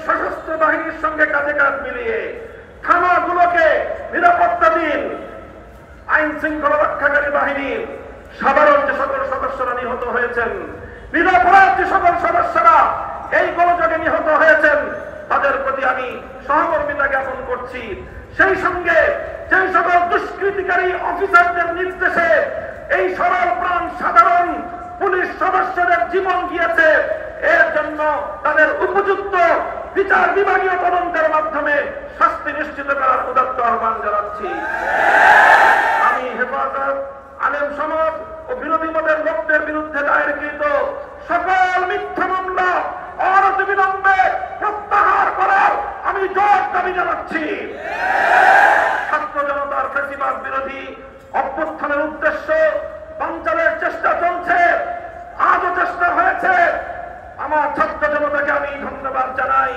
সশস্ত্র বাহিনীর সঙ্গে কাঁধে কাঁধ মিলিয়ে থানাগুলোকে নিরাপত্তা দিন। আইন শৃঙ্খলা রক্ষাকারী বাহিনীর সাধারণ যে সকল সদস্যরা নিহত হয়েছেন, নিরপরাধ যে সকল সদস্যরা এই গোলযোগে নিহত হয়েছেন, তাদের প্রতি আমি সহমর্মিতা জ্ঞাপন করছি। সেই সঙ্গে যে সকল দুষ্কৃতিকারী অফিসারদের নির্দেশে এই সরল প্রাণ সাধারণ পুলিশ সদস্যদের জীবন গিয়েছে, এর জন্য তাদের উপযুক্ত বিচার বিভাগীয় তদন্তের মাধ্যমে শাস্তি নিশ্চিত করার উদাত্ত আহ্বান জানাচ্ছি। আমি হেফাজত, আলেম সমাজ ও বিরোধী মতের লোকদের বিরুদ্ধে দায়েরকৃত সকল মিথ্যা মামলা অনতিবিলম্বে প্রত্যাহার করার আমি জোর দাবি জানাচ্ছি। ছাত্র জনতার ফ্যাসিবাদ বিরোধী অভ্যুত্থানের উদ্দেশ্য বানচালের চেষ্টা চলছে, আজও চেষ্টা হয়েছে। আমার ছাত্র জনতাকে আমি ধন্যবাদ জানাই,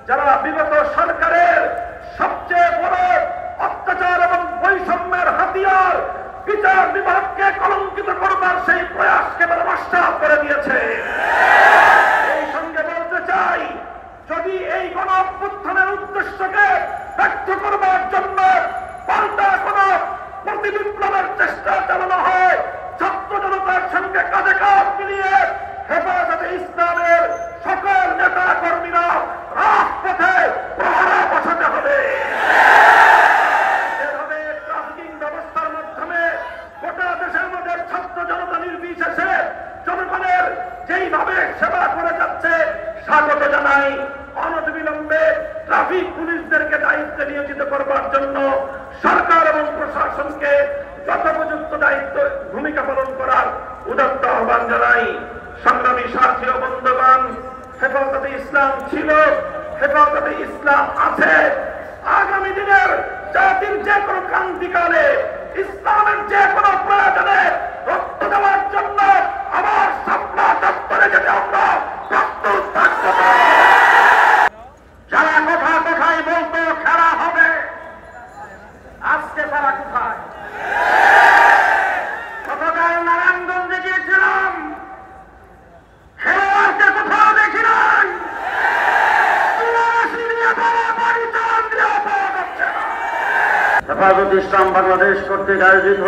যারা বিগত সরকারের সবচেয়ে বড় অত্যাচার এবং বৈষম্যের হাতিয়ার বিচার বিভাগকে কলঙ্কিত করবার সেই প্রয়াসকে তারা নস্যাৎ করে দিয়েছে। এই সঙ্গে বলতে চাই, যদি এই গণ অভ্যুত্থানের উদ্দেশ্যকে ব্যক্ত করবার জন্য পাল্টা কোন প্রতিবিপ্লবের চেষ্টা চালানো হয়, ছাত্র জনতার সঙ্গে কাঁধে কাঁধ মিলিয়ে হেফাজতে ইসলামের সকল নেতা কর্মীরা রাজপথে প্রহরা বসাতে হবে। এভাবে ট্রাফিকিং ব্যবস্থার মাধ্যমে গোটা দেশের মধ্যে ছাত্র জনতা নির্বিশেষে জনগণের যেইভাবে সেবা করে যাচ্ছে স্বাগত জানাই। অনতিবিলম্বে ট্রাফিক পুলিশদেরকে দায়িত্বে নিয়োজিত করবার জন্য সরকার এবং প্রশাসনকে যথোপযুক্ত দায়িত্ব ভূমিকা পালন করার উদাত্ত আহ্বান জানাই। সংগ্রামী সাথী ও বন্ধুগণ, হেফাজতে ইসলাম ছিল, হেফাজতে ইসলাম আছে। আগামী দিনের জাতির যে কোনো ক্রান্তিকালে ইসলামের যে কোনো প্রয়োজনে রক্ত দেওয়ার জন্য আমার সামনা দপ্তরে যেতে আমরা প্রস্তুত থাকতে পারি। যারা কোথায় কোথায় বলতো খেলা হবে, আজকে তারা কোথায়? গতকাল নারায়ণগঞ্জে গিয়েছিলাম, খেলোয়াড়কে কোথাও দেখি নাই। হেফাজত ইসলাম বাংলাদেশ কর্তৃক আয়োজিত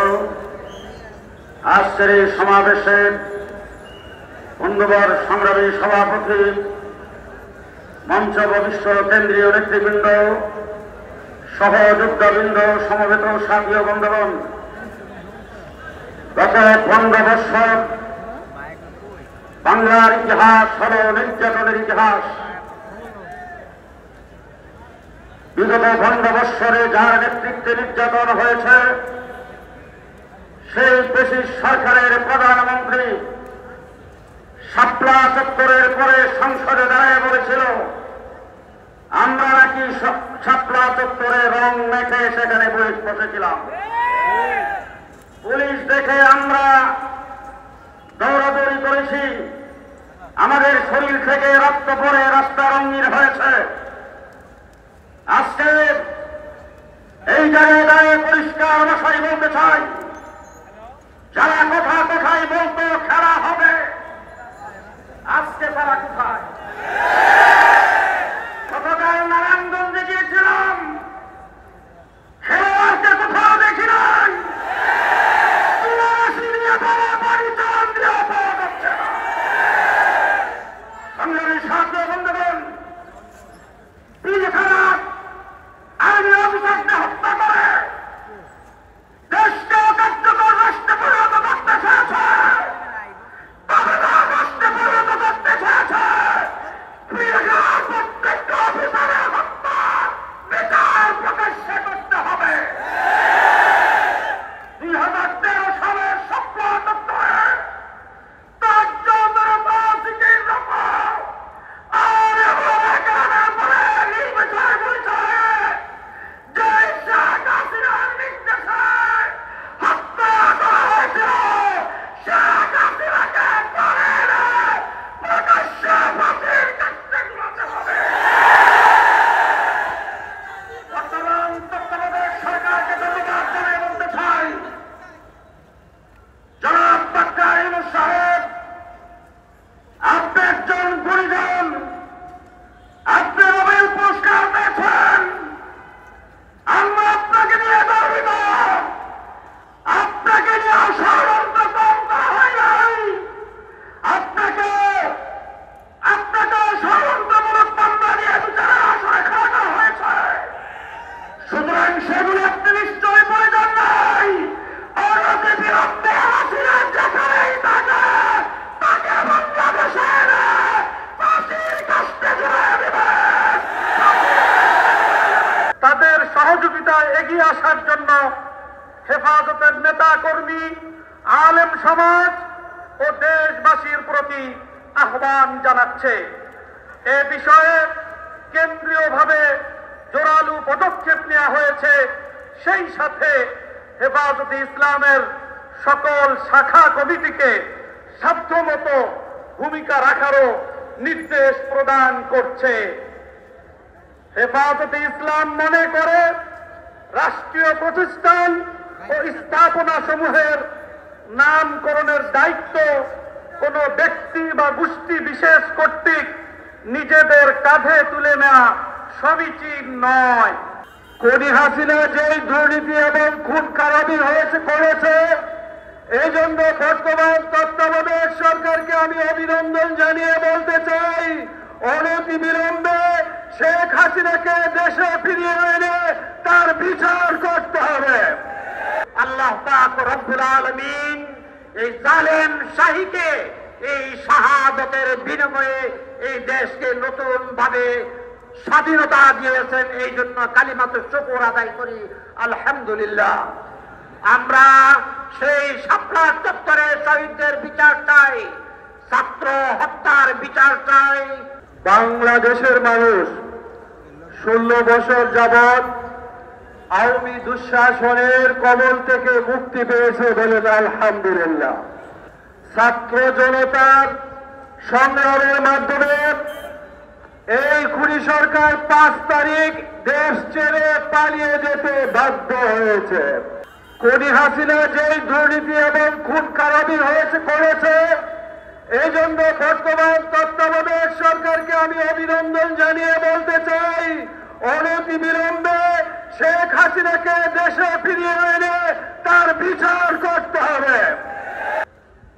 আজকের এই সমাবেশের বন্ধুবর সংগ্রামী সভাপতি, মঞ্চ ভবিষ্য কেন্দ্রীয় নেতৃবৃন্দ, সহযোদ্ধাবৃন্দ, সমবেত সাথী ও বন্ধুগণ, গত 15 বৎসর বাংলার ইতিহাস হল নির্যাতনের ইতিহাস। বিগত 15 বৎসরে যার নেতৃত্বে নির্যাতন হয়েছে, সেই ব্রিটিশ সরকারের প্রধানমন্ত্রী শাপলা চত্বরের পরে সংসদে দাঁড়িয়ে বলেছিল, আমরা নাকি শাপলা চত্বরে রং মেখে সেখানে বসেছিলাম। পুলিশ দেখে আমরা দৌড়াদৌড়ি করেছি, আমাদের শরীর থেকে রক্ত পড়ে রাস্তা রঙিন হয়েছে। আজকে এই জায়গায় দাঁড়িয়ে পরিষ্কার ভাষায় বলতে চাই, যারা কোথায় কোথায় বলতো খেলা হবে, আজকে তারা কোথায়? গতকাল নারায়ণগঞ্জে গিয়েছিলাম, খেলোয়াড়কে কোথাও দেখি নাই। সংগ্রামী সাথী বন্ধুগণ, আইনি অফিসারকে হত্যা করে দেশকে কার্যকর রাষ্ট্রে পরিণত করতে চেয়েছে, রাষ্ট্রে পরিণত করতে চেয়েছে। প্রত্যেকটা অফিসারের হত্যা বিচার প্রকাশ্যে করতে হবে। 2013 সালের শাপলা চত্বরে আর নির্বিচার এগিয়ে আসার জন্য হেফাজতের নেতা কর্মী, আলেম সমাজ ও দেশবাসীর প্রতি আহ্বান জানাচ্ছে। এ বিষয়ে কেন্দ্রীয়ভাবে জোরালো পদক্ষেপ নেওয়া হয়েছে। সেই সাথে হেফাজতে ইসলামের সকল শাখা কমিটিকে সাধ্যমতো ভূমিকা রাখারও নির্দেশ প্রদান করছে। হেফাজতে ইসলাম মনে করে রাষ্ট্রীয় প্রতিষ্ঠান ও স্থাপনা সমূহের নামকরণের দায়িত্ব কোনো ব্যক্তি বা গোষ্ঠী বিশেষ কর্তৃক নিজেদের কাঁধে তুলে নেওয়া সমীচীন নয়। খুনি হাসিনা যেই দুর্নীতি এবং খুন খারাপি করেছে, এই জন্য বর্তমান তত্ত্বাবধায়ক সরকারকে আমি অভিনন্দন জানিয়ে বলতে চাই, অনতিবিলম্বে শেখ হাসিনাকে দেশে ফিরিয়ে এনে তার বিচার করতে হবে। আল্লাহ পাক রব্বুল আলামিন এই জালেম শাহীকে এই শাহাদাতের বিনিময়ে এই দেশকে নতুন ভাবে স্বাধীনতা দিয়েছেন। এই জন্য কালিমাতুশ শুকর আদায় করি আলহামদুলিল্লাহ। আমরা সেই শাপলা চত্বরে শহীদদের বিচার চাই, ছাত্র হত্যার বিচার চাই। বাংলাদেশের মানুষ 16 বছর যাবৎ আওয়ামী দুঃশাসনের কবল থেকে মুক্তি পেয়েছে বলে আলহামদুলিল্লাহ। ছাত্র জনতার সংগ্রামের মাধ্যমে এই খুনি সরকার 5 তারিখ দেশ ছেড়ে পালিয়ে যেতে বাধ্য হয়েছে। খুনি হাসিনা যেই দুর্নীতি এবং খুন খারাপি করেছে, এই জন্য বর্তমান তত্ত্বাবধায়ক সরকারকে আমি অভিনন্দন জানিয়ে বলতে চাই, অনতিবিলম্বে শেখ হাসিনাকে দেশে ফিরিয়ে এনে তার বিচার করতে হবে।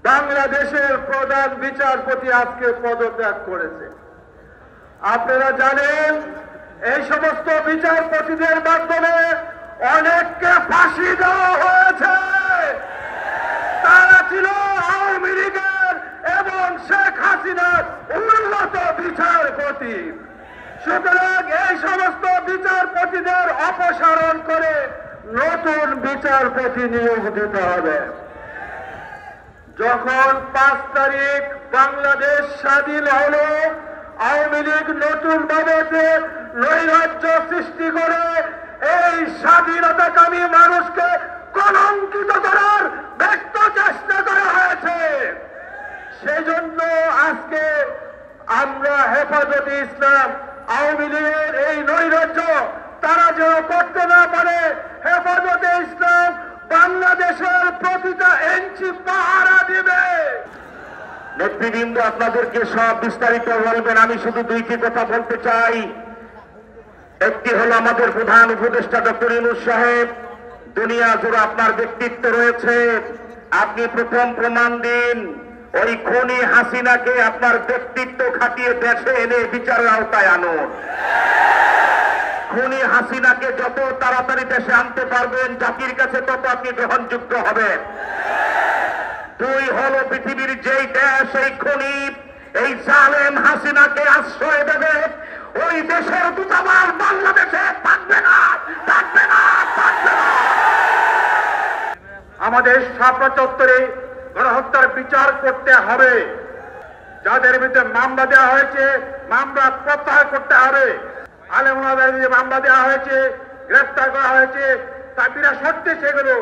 বাংলাদেশের প্রধান বিচারপতি আজকে পদত্যাগ করেছে। আপনারা জানেন এই সমস্ত বিচারপতিদের মাধ্যমে অনেককে ফাঁসি দেওয়া হয়েছে। তারা ছিল আওয়ামী লীগের এবং শেখ হাসিনার উন্নত বিচারপতি। সুতরাং এই সমস্ত বিচারপতিদের অপসারণ করে নতুন বিচারপতি নিয়োগ দিতে হবে। যখন 5 তারিখ বাংলাদেশ স্বাধীন হলো, আওয়ামী লীগ নতুন ভাবে নৈরাজ্য সৃষ্টি করে এই স্বাধীনতাকামী মানুষকে কলঙ্কিত করার ব্যস্ত চেষ্টা করা হয়েছে। সেই জন্য আজকে আমরা হেফাজতে ইসলাম আওয়ামী লীগের এই নৈরাজ্য তারা যেন করতে না পারে, হেফাজতে ইসলাম বাংলাদেশের প্রতিটা ইঞ্চি পাহারা দিবে। নেতৃবৃন্দ আপনাদেরকে সব বিস্তারিত বলবেন, আমি শুধু 2টি কথা বলতে চাই। একটি হলো আমাদের প্রধান উপদেষ্টা ডক্টর ইউনূস সাহেব, দুনিয়া জুড়ে আপনার ব্যক্তিত্ব রয়েছে, আপনি প্রথম প্রমাণ দিন। ওই খুনি হাসিনাকে আপনার ব্যক্তিত্ব খাটিয়ে দেশে এনে বিচারের আওতায় আনুন। খুনি হাসিনাকে যত তাড়াতাড়ি দেশে আনতে পারবেন জাতির কাছে তত আপনি গ্রহণযোগ্য হবেন। 2 হলো পৃথিবীর যেই দেশ এই খুনি এই জালেম হাসিনাকে আশ্রয় দেবে, ওই দেশের দূতাবাস বাংলাদেশে থাকবে না, থাকবে না, থাকবে না। আমাদের শাপলা চত্বরে গণহত্যার বিচার করতে হবে। যাদের বিরুদ্ধে মামলা দেওয়া হয়েছে মামলা প্রত্যাহার করতে হবে। আলেম ওলামাদের মামলা দেওয়া হয়েছে, গ্রেফতার করা হয়েছে, তা বিনা শর্তে সেগুলো